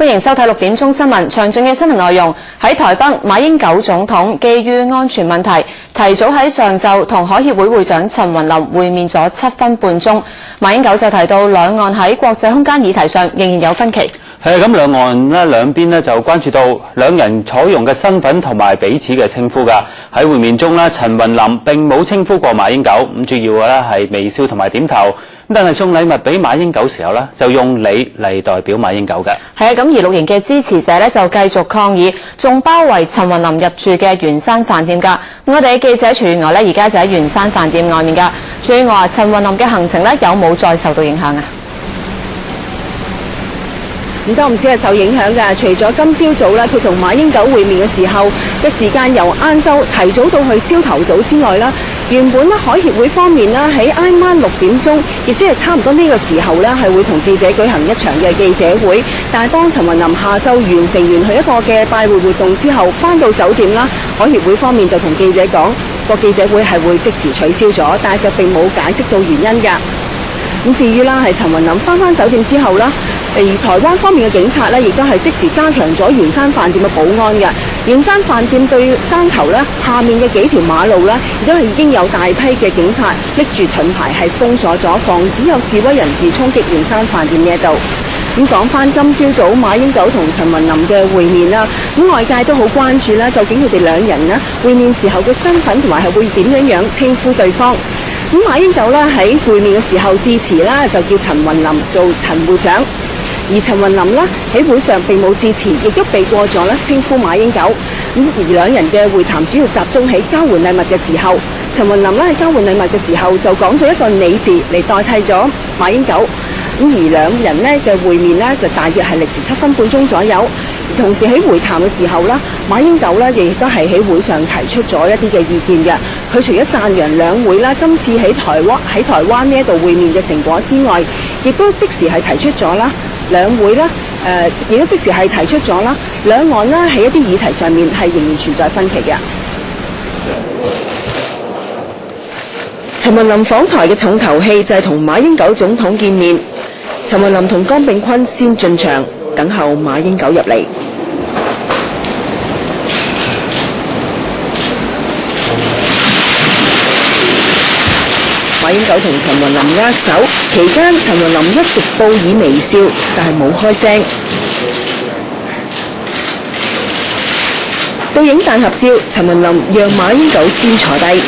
歡迎收睇6點鐘新聞。詳盡嘅新聞內容喺台北，馬英九總統基於安全問題，提早喺上晝同海協會會長陳雲林會面咗7分半鐘。馬英九就提到兩岸喺國際空間議題上仍然有分歧。係咁兩岸咧兩邊咧就關注到兩人採用嘅身份同埋彼此嘅稱呼㗎。喺會面中咧，陳雲林並冇稱呼過馬英九，咁主要嘅咧係微笑同埋點頭。但係送禮物俾馬英九時候咧，就用你嚟代表馬英九嘅。係啊，咁而綠營嘅支持者咧就繼續抗議，仲包圍陳雲林入住嘅圓山飯店㗎。我哋嘅記者徐月娥咧而家就喺圓山飯店外面㗎。徐月娥話：陳雲林嘅行程咧有冇再受到影響啊？唔多唔少係受影響㗎。除咗今朝早咧，佢同馬英九會面嘅時候嘅時間由晏晝提早到去朝頭早之外啦，原本咧海協會方面啦喺挨晚6點鐘，亦即係差唔多呢個時候咧係會同記者舉行一場嘅記者會。但係當陳雲林下晝完成佢一個嘅拜會活動之後，翻到酒店啦，海協會方面就同記者講個記者會係會即時取消咗，但係就並冇解釋到原因㗎。咁至於啦係陳雲林翻酒店之後啦，而台灣方面嘅警察咧，亦都係即時加強咗圓山飯店嘅保安嘅。圓山飯店對山頭咧下面嘅幾條馬路咧，亦都係已經有大批嘅警察拎住盾牌係封鎖咗，防止有示威人士衝擊圓山飯店呢一度。咁講翻今朝早馬英九同陳雲林嘅會面啦，咁外界都好關注啦，究竟佢哋兩人呢會面時候嘅身份同埋係會點樣稱呼對方。咁馬英九咧喺會面嘅時候致辭啦，就叫陳雲林做陳會長。而陳雲林呢喺會上並冇致辭，亦都避過咗咧稱呼馬英九。咁而兩人嘅會談主要集中喺交換禮物嘅時候，陳雲林咧喺交換禮物嘅時候就講咗一個你字嚟代替咗馬英九。咁而兩人呢嘅會面呢，就大約係歷時7分半鐘左右。同時喺會談嘅時候啦，馬英九呢亦都係喺會上提出咗一啲嘅意見嘅。佢除咗讚揚兩會啦，今次喺台灣呢一度會面嘅成果之外，亦都即時係提出咗啦。兩會呢，亦都即時係提出咗啦，兩岸呢喺一啲議題上面係仍然存在分歧嘅。陳雲林訪台嘅重頭戲就係同馬英九總統見面。陳雲林同江炳坤先進場，等候馬英九入嚟。馬英九同陳雲林握手，期間陳雲林一直報以微笑，但係冇開聲。到影大合照，陳雲林讓馬英九先坐低。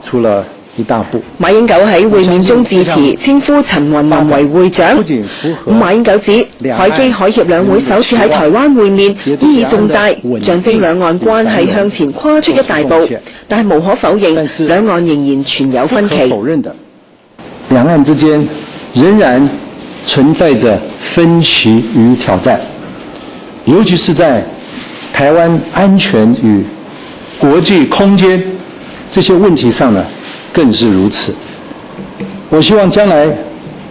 出了一大步。馬英九喺會面中致辭，稱呼陳雲林為會長。馬英九指海基海協兩會首次喺台灣會面，意義重大，象徵兩岸關係向前跨出一大步。但係無可否認，兩岸仍然存有分歧。兩岸之間仍然存在着分歧與挑戰，尤其是在台灣安全與國際空間這些問題上呢，更是如此。我希望將來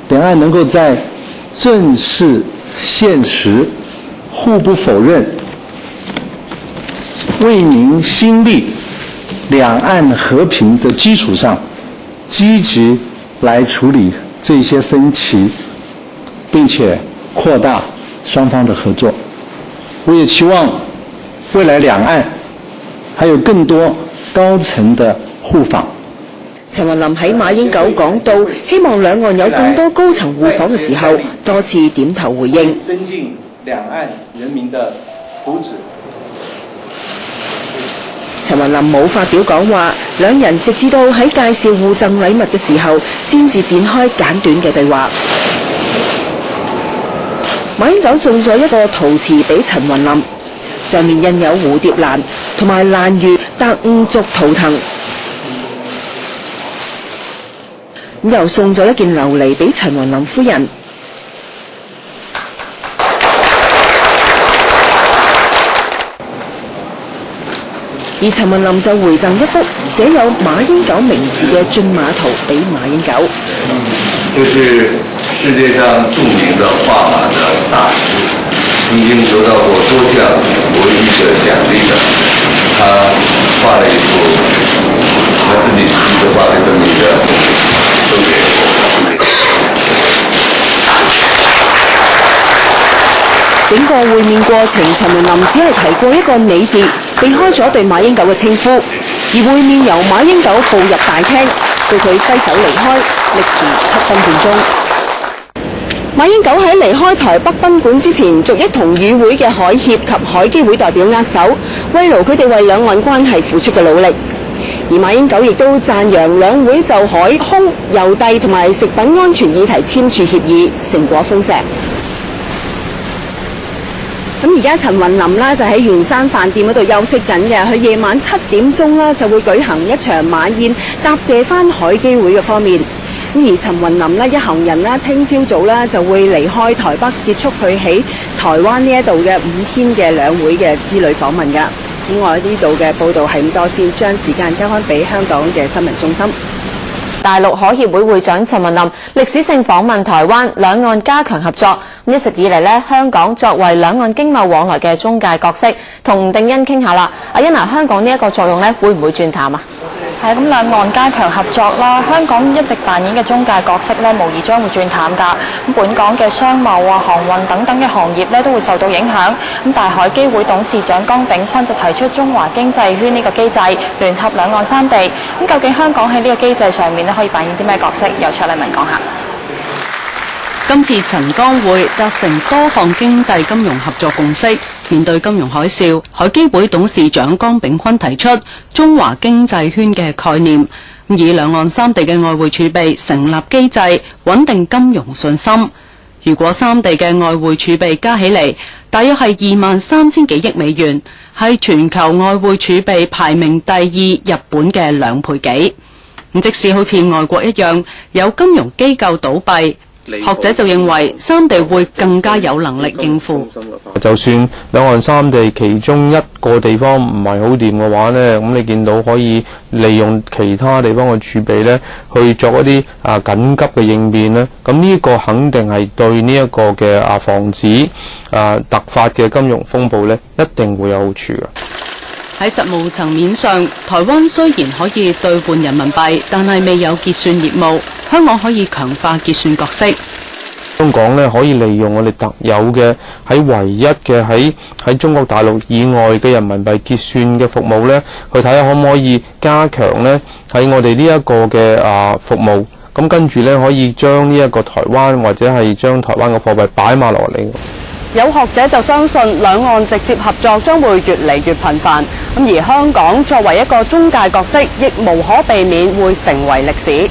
兩岸能夠在正視現實、互不否認、為民興利、兩岸和平的基礎上，積極來處理這些分歧，並且擴大雙方的合作。我也期望未來兩岸還有更多高層的互訪。陳雲林喺馬英九講到希望兩岸有更多高層互訪嘅時候，多次點頭回應。增進兩岸人民的福祉。陳雲林冇發表講話，兩人直至到喺介紹互贈禮物嘅時候，先至展開簡短嘅對話。馬英九送咗一個陶瓷俾陳雲林，上面印有蝴蝶蘭同埋蘭嶼達悟族圖騰。又送咗一件琉璃俾陳雲林夫人。而陳雲林就回贈一幅寫有馬英九名字嘅駿馬圖俾馬英九。這是世界上著名的畫馬的大師，曾經得到過多項國際的獎勵的，他畫了一幅他自己親自畫的這麼一個送給我。整個會面過程，陳雲林只係提過一個你字，避開咗對馬英九嘅稱呼。而會面由馬英九步入大廳，到佢揮手離開，歷時7分半鐘。馬英九喺離開台北賓館之前，逐一同與會嘅海協及海基會代表握手，慰勞佢哋為兩岸關係付出嘅努力。而馬英九亦都讚揚兩會就海空、郵遞同埋食品安全議題簽署協議，成果豐碩。咁而家陳雲林啦就喺圓山飯店嗰度休息緊嘅，佢夜晚7點鐘啦就會舉行一場晚宴，答謝翻海基會嘅方面。咁而陳雲林呢一行人啦，聽朝早啦就會離開台北，結束佢喺台灣呢一度嘅5天嘅兩會嘅之旅訪問㗎。咁我呢度嘅報道係咁多先，將時間交翻俾香港嘅新聞中心。大陸海協會會長陳雲林歷史性訪問台灣，兩岸加強合作。一直以嚟呢，香港作為兩岸經貿往來嘅中介角色，同定欣傾下啦。阿欣啊，香港呢一個作用呢，會唔會轉淡啊？係咁，兩岸加強合作啦，香港一直扮演嘅中介角色咧，無疑將會轉淡㗎。咁本港嘅商貿啊、航運等等嘅行業咧，都會受到影響。咁大海基會董事長江炳坤就提出中華經濟圈呢個機制，聯合兩岸三地。咁究竟香港喺呢個機制上面咧，可以扮演啲咩角色？由卓麗文講下。今次陳江會達成多項經濟金融合作共識。面對金融海嘯，海基會董事長江炳坤提出中華經濟圈嘅概念，以兩岸三地嘅外匯儲備成立機制，穩定金融信心。如果三地嘅外匯儲備加起嚟，大約係23,000幾億美元，係全球外匯儲備排名第2日本嘅2倍幾。即使好似外國一樣有金融機構倒閉，學者就認為三地會更加有能力應付。就算兩岸三地其中一個地方唔係好掂嘅話呢，咁你見到可以利用其他地方嘅儲備呢，去作一啲緊急嘅應變呢，咁呢個肯定係對呢一個嘅防止突發嘅金融風暴呢，一定會有好處嘅。喺實務層面上，台灣雖然可以兌換人民幣，但係未有結算業務。香港可以強化結算角色。香港呢，可以利用我哋特有嘅喺唯一嘅喺中國大陸以外嘅人民幣結算嘅服務呢，去睇下可唔可以加強呢喺我哋呢一個嘅服務。咁跟住呢，可以將呢一個台灣或者係將台灣嘅貨幣擺埋落嚟。有學者就相信兩岸直接合作將會越嚟越頻繁，咁而香港作為一個中介角色，亦無可避免會成為歷史。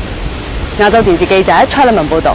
亞洲電視記者蔡麗文報導。